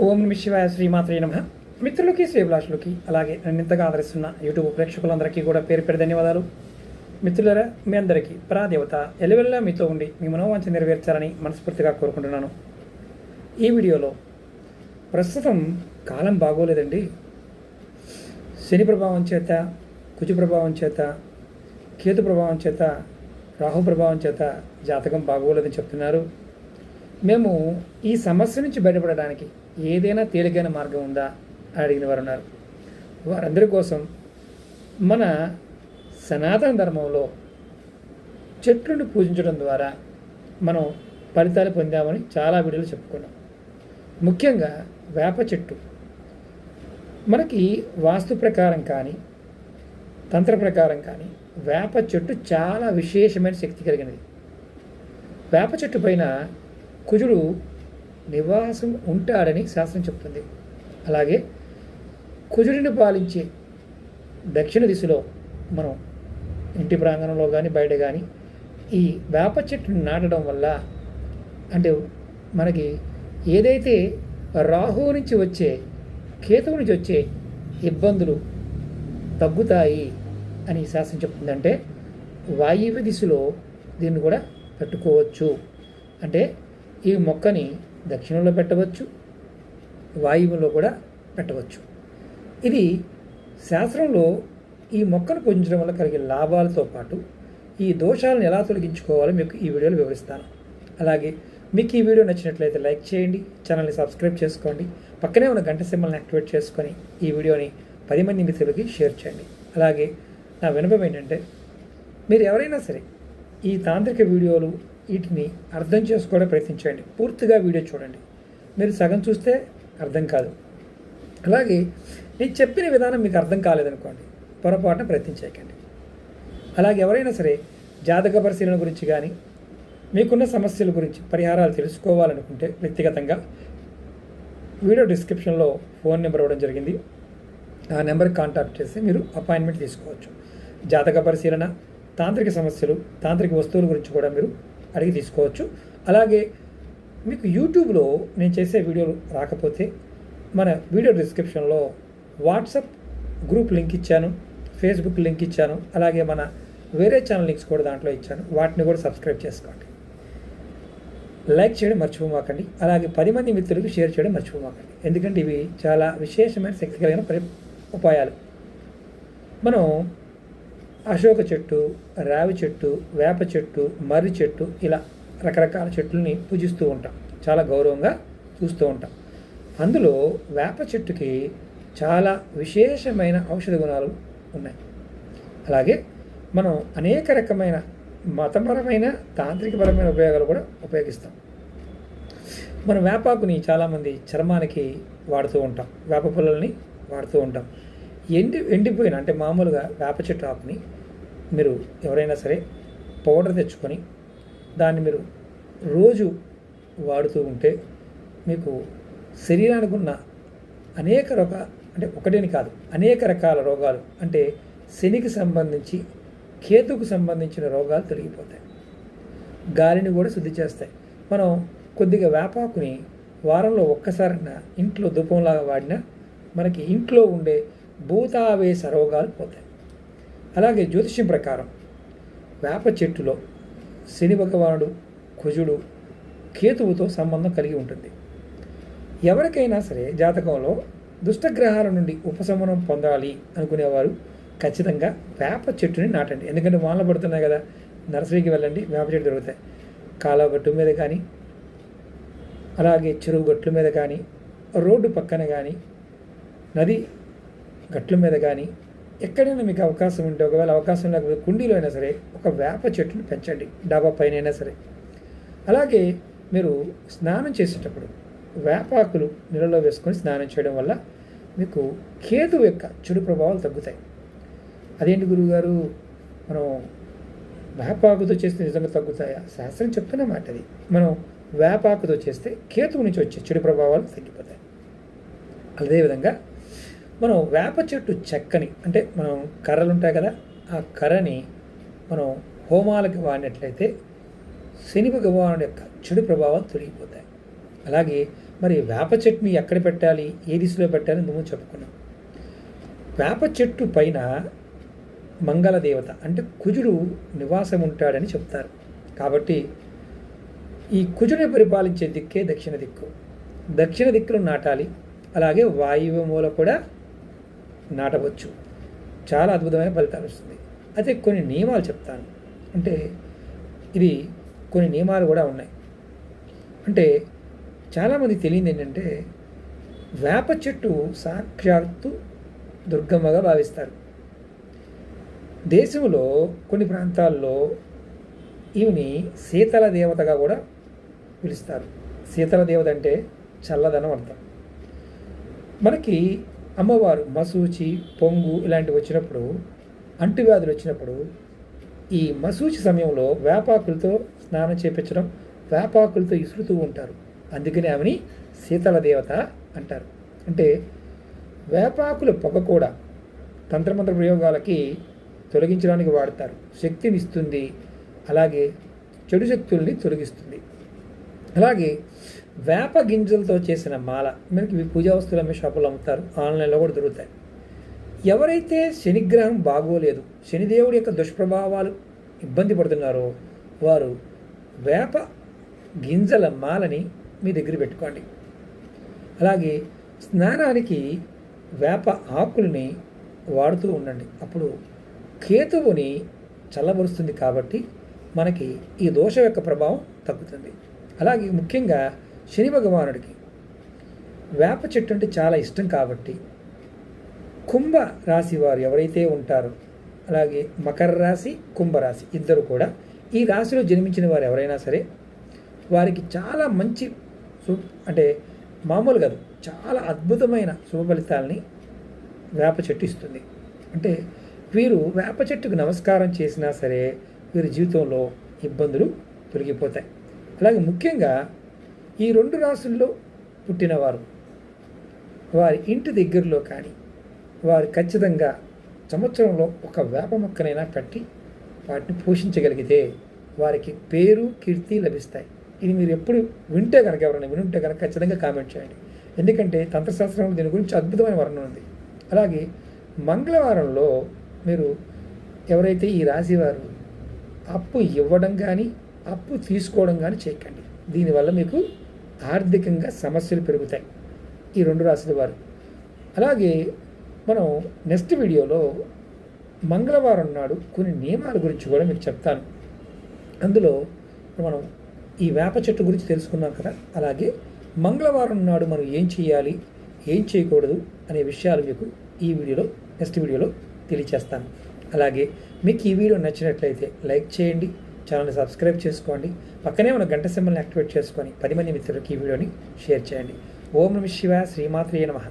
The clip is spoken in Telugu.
ఓం నమ శివాయ శ్రీమాత్రే నమః. మిత్రులకి శ్రీభిలాషులకి అలాగే నన్ను ఇంతగా ఆదరిస్తున్న యూట్యూబ్ ప్రేక్షకులందరికీ కూడా పేరు పేరు ధన్యవాదాలు. మిత్రులరా, మీ అందరికీ పరాదేవత ఎలవెల్లా మీతో ఉండి మీ మనోవాంఛ నెరవేర్చాలని మనస్ఫూర్తిగా కోరుకుంటున్నాను. ఈ వీడియోలో ప్రస్తుతం కాలం బాగోలేదండి. శని ప్రభావం చేత, కుజు ప్రభావం చేత, కేతు ప్రభావం చేత, రాహు ప్రభావం చేత జాతకం బాగోలేదని చెప్తున్నారు. మేము ఈ సమస్య నుంచి బయటపడడానికి ఏదైనా తేలికైన మార్గం ఉందా అని అడిగిన వారు ఉన్నారు. వారందరి కోసం మన సనాతన ధర్మంలో చెట్లను పూజించడం ద్వారా మనం ఫలితాలు పొందామని చాలా వీడియోలు చెప్పుకున్నాం. ముఖ్యంగా వేప చెట్టు మనకి వాస్తు ప్రకారం కానీ తంత్ర ప్రకారం కానీ వేప చెట్టు చాలా విశేషమైన శక్తి కలిగినది. వేప చెట్టు పైన కుజుడు నివాసం ఉంటాడని శాస్త్రం చెప్తుంది. అలాగే కుజుడిని పాలించే దక్షిణ దిశలో మనం ఇంటి ప్రాంగణంలో కానీ బయట కానీ ఈ వేప చెట్టును నాటడం వల్ల అంటే మనకి ఏదైతే రాహువు నుంచి వచ్చే, కేతువు నుంచి వచ్చే ఇబ్బందులు తగ్గుతాయి అని శాస్త్రం చెప్తుందంటే వాయువ్య దిశలో దీన్ని కూడా పెట్టుకోవచ్చు. అంటే ఈ మొక్కని దక్షిణంలో పెట్టవచ్చు, వాయువులో కూడా పెట్టవచ్చు. ఇది శాస్త్రంలో ఈ మొక్కను పూజించడం వల్ల కలిగే లాభాలతో పాటు ఈ దోషాలను ఎలా తొలగించుకోవాలో మీకు ఈ వీడియోలో వివరిస్తాను. అలాగే మీకు ఈ వీడియో నచ్చినట్లయితే లైక్ చేయండి, ఛానల్ని సబ్స్క్రైబ్ చేసుకోండి, పక్కనే ఉన్న గంట సింబల్ని యాక్టివేట్ చేసుకొని ఈ వీడియోని 10 మంది మిత్రులకి షేర్ చేయండి. అలాగే నా విన్నపం ఏంటంటే, మీరు ఎవరైనా సరే ఈ తాంత్రిక వీడియోలు వీటిని అర్థం చేసుకోవడం ప్రయత్నించండి. పూర్తిగా వీడియో చూడండి. మీరు సగం చూస్తే అర్థం కాదు. అలాగే నేను చెప్పిన విధానం మీకు అర్థం కాలేదనుకోండి, పొరపాటున ప్రయత్నించకండి. అలాగే ఎవరైనా సరే జాతక పరిశీలన గురించి కానీ మీకున్న సమస్యల గురించి పరిహారాలు తెలుసుకోవాలనుకుంటే వ్యక్తిగతంగా వీడియో డిస్క్రిప్షన్లో ఫోన్ నెంబర్ ఇవ్వడం జరిగింది. ఆ నెంబర్కి కాంటాక్ట్ చేసి మీరు అపాయింట్మెంట్ తీసుకోవచ్చు. జాతక పరిశీలన, తాంత్రిక సమస్యలు, తాంత్రిక వస్తువుల గురించి కూడా మీరు అడిగి తీసుకోవచ్చు. అలాగే మీకు యూట్యూబ్లో నేను చేసే వీడియోలు రాకపోతే మన వీడియో డిస్క్రిప్షన్లో వాట్సాప్ గ్రూప్ లింక్ ఇచ్చాను, ఫేస్బుక్ లింక్ ఇచ్చాను, అలాగే మన వేరే ఛానల్ లింక్స్ కూడా దాంట్లో ఇచ్చాను. వాటిని కూడా సబ్స్క్రైబ్ చేసుకోండి. లైక్ చేయడం మర్చిపోమాకండి. అలాగే 10 మంది మిత్రులకు షేర్ చేయడం మర్చిపోమాకండి. ఎందుకంటే ఇవి చాలా విశేషమైన శక్తి కలిగిన ఉపాయాలు. మనం అశోక చెట్టు, రావి చెట్టు, వేప చెట్టు, మర్రి చెట్టు ఇలా రకరకాల చెట్లని పూజిస్తూ ఉంటాం, చాలా గౌరవంగా చూస్తూ ఉంటాం. అందులో వేప చెట్టుకి చాలా విశేషమైన ఔషధ గుణాలు ఉన్నాయి. అలాగే మనం అనేక రకమైన మతపరమైన, తాంత్రికపరమైన ఉపయోగాలు కూడా ఉపయోగిస్తాం. మనం వేపాకుని చాలామంది చర్మానికి వాడుతూ ఉంటాం, వేప పుల్లల్ని వాడుతూ ఉంటాం. ఎండిపోయిన అంటే మామూలుగా వేప చెట్టు ఆకుని మీరు ఎవరైనా సరే పౌడర్ తెచ్చుకొని దాన్ని మీరు రోజు వాడుతూ ఉంటే మీకు శరీరానికి ఉన్న అనేక అంటే ఒకటేని కాదు, అనేక రకాల రోగాలు అంటే శనికి సంబంధించి, కేతుకు సంబంధించిన రోగాలు తొలగిపోతాయి. గాలిని కూడా శుద్ధి చేస్తాయి. మనం కొద్దిగా వేపాకుని వారంలో ఒక్కసారైనా ఇంట్లో ధూపంలాగా వాడినా మనకి ఇంట్లో ఉండే భూతావేశ రోగాలు పోతాయి. అలాగే జ్యోతిష్యం ప్రకారం వేప చెట్టులో శని భగవానుడు, కుజుడు, కేతువుతో సంబంధం కలిగి ఉంటుంది. ఎవరికైనా సరే జాతకంలో దుష్టగ్రహాల నుండి ఉపశమనం పొందాలి అనుకునేవారు ఖచ్చితంగా వేప చెట్టుని నాటండి. ఎందుకంటే వానలు పడుతున్నాయి కదా, నర్సరీకి వెళ్ళండి, వేప చెట్టు దొరుకుతాయి. కాలువ గట్టు మీద కానీ, అలాగే చెరువు గట్ల మీద కానీ, రోడ్డు పక్కన కానీ, నది గట్ల మీద కానీ ఎక్కడైనా మీకు అవకాశం ఉంటే, ఒకవేళ అవకాశం లేకపోతే కుండీలో అయినా సరే ఒక వేప చెట్టుని పెంచండి, డాబా పైన అయినా సరే. అలాగే మీరు స్నానం చేసేటప్పుడు వేపాకులు నీళ్ళలో వేసుకొని స్నానం చేయడం వల్ల మీకు కేతువు యొక్క చెడు ప్రభావాలు తగ్గుతాయి. అదేంటి గురువుగారు, మనం వేపాకుతో చేస్తే నిజంగా తగ్గుతాయా? శాస్త్రం చెప్తున్న మాట అది. మనం వేపాకుతో చేస్తే కేతువు నుంచి వచ్చే చెడు ప్రభావాలు తగ్గిపోతాయి. అదేవిధంగా మనం వేప చెట్టు చెక్కని అంటే మనం కర్రలు ఉంటాయి కదా, ఆ కర్రని మనం హోమాలకు వాడినట్లయితే శని భగవానుడి యొక్క చెడు ప్రభావాలు తొలగిపోతాయి. అలాగే మరి వేప చెట్టుని ఎక్కడ పెట్టాలి, ఏ దిశలో పెట్టాలి నువ్వు చెప్పుకున్నాం. వేప చెట్టు పైన మంగళ దేవత అంటే కుజుడు నివాసం ఉంటాడని చెప్తారు. కాబట్టి ఈ కుజుని పరిపాలించే దిక్కే దక్షిణ దిక్కు. దక్షిణ దిక్కులో నాటాలి. అలాగే వాయువ్య మూల కూడా నాటవచ్చు. చాలా అద్భుతమైన ఫలితాలు వస్తుంది. అయితే కొన్ని నియమాలు చెప్తాను. అంటే ఇది కొన్ని నియమాలు కూడా ఉన్నాయి. అంటే చాలామంది తెలియదు ఏంటంటే వేప చెట్టు సాక్షాత్తు దుర్గమ్మగా భావిస్తారు. దేశంలో కొన్ని ప్రాంతాల్లో ఈమెని శీతల దేవతగా కూడా పిలుస్తారు. శీతల దేవత అంటే చల్లదనం అర్థం. మనకి అమ్మవారు మసూచి, పొంగు ఇలాంటివి వచ్చినప్పుడు, అంటువ్యాధులు వచ్చినప్పుడు ఈ మసూచి సమయంలో వేపాకులతో స్నానం చేపించడం, వేపాకులతో ఇసురుతూ ఉంటారు. అందుకని ఆమెని శీతల దేవత అంటారు. అంటే వేపాకుల పొగ కూడా తంత్రమంత్ర ప్రయోగాలకి తొలగించడానికి వాడతారు. శక్తిని ఇస్తుంది, అలాగే చెడు శక్తుల్ని తొలగిస్తుంది. అలాగే వేప గింజలతో చేసిన మాల మనకి పూజా వస్తువులు అమ్మే షాపులో అమ్ముతారు, ఆన్లైన్లో కూడా దొరుకుతాయి. ఎవరైతే శనిగ్రహం బాగోలేదు, శనిదేవుడి యొక్క దుష్ప్రభావాలు ఇబ్బంది పడుతున్నారో వారు వేప గింజల మాలని మీ దగ్గర పెట్టుకోండి. అలాగే స్నానానికి వేప ఆకుల్ని వాడుతూ ఉండండి. అప్పుడు కేతువుని చల్లబరుస్తుంది కాబట్టి మనకి ఈ దోషం యొక్క ప్రభావం తగ్గుతుంది. అలాగే ముఖ్యంగా శని భగవానుడికి వేప చెట్టు అంటే చాలా ఇష్టం కాబట్టి కుంభ రాశి వారు ఎవరైతే ఉంటారో, అలాగే మకర రాశి, కుంభరాశి ఇద్దరు కూడా ఈ రాశిలో జన్మించిన వారు ఎవరైనా సరే వారికి చాలా మంచి అంటే మామూలు కాదు, చాలా అద్భుతమైన శుభ ఫలితాలని వేప చెట్టు ఇస్తుంది. అంటే వీరు వేప చెట్టుకు నమస్కారం చేసినా సరే వీరి జీవితంలో ఇబ్బందులు తొలగిపోతాయి. అలాగే ముఖ్యంగా ఈ 2 రాశుల్లో పుట్టినవారు వారి ఇంటి దగ్గరలో కానీ వారు ఖచ్చితంగా సంవత్సరంలో ఒక వేప మొక్కనైనా కట్టి వాటిని పోషించగలిగితే వారికి పేరు, కీర్తి లభిస్తాయి. ఇది మీరు ఎప్పుడు వింటే కనుక, ఎవరైనా వినుంటే కనుక ఖచ్చితంగా కామెంట్ చేయండి. ఎందుకంటే తంత్రశాస్త్రంలో దీని గురించి అద్భుతమైన వర్ణన ఉంది. అలాగే మంగళవారంలో మీరు ఎవరైతే ఈ రాశి వారు అప్పు ఇవ్వడం కానీ అప్పు తీసుకోవడం కానీ చేయకండి. దీనివల్ల మీకు ఆర్థికంగా సమస్యలు పెరుగుతాయి ఈ 2 రాశుల వారు. అలాగే మనం నెక్స్ట్ వీడియోలో మంగళవారం నాడు కొన్ని నియమాల గురించి కూడా మీకు చెప్తాను. అందులో మనం ఈ వేప చెట్టు గురించి తెలుసుకున్నాం కదా, అలాగే మంగళవారం నాడు మనం ఏం చేయాలి, ఏం చేయకూడదు అనే విషయాలు మీకు ఈ వీడియోలో నెక్స్ట్ వీడియోలో తెలియచేస్తాను. అలాగే మీకు ఈ వీడియో నచ్చినట్లయితే లైక్ చేయండి, ఛానల్ని సబ్స్క్రైబ్ చేసుకోండి, పక్కనే ఉన్న గంట సింబల్ని యాక్టివేట్ చేసుకొని 10 మంది మిత్రులకి ఈ వీడియోని షేర్ చేయండి. ఓం నమః శివాయ, శ్రీమాత్రే నమః.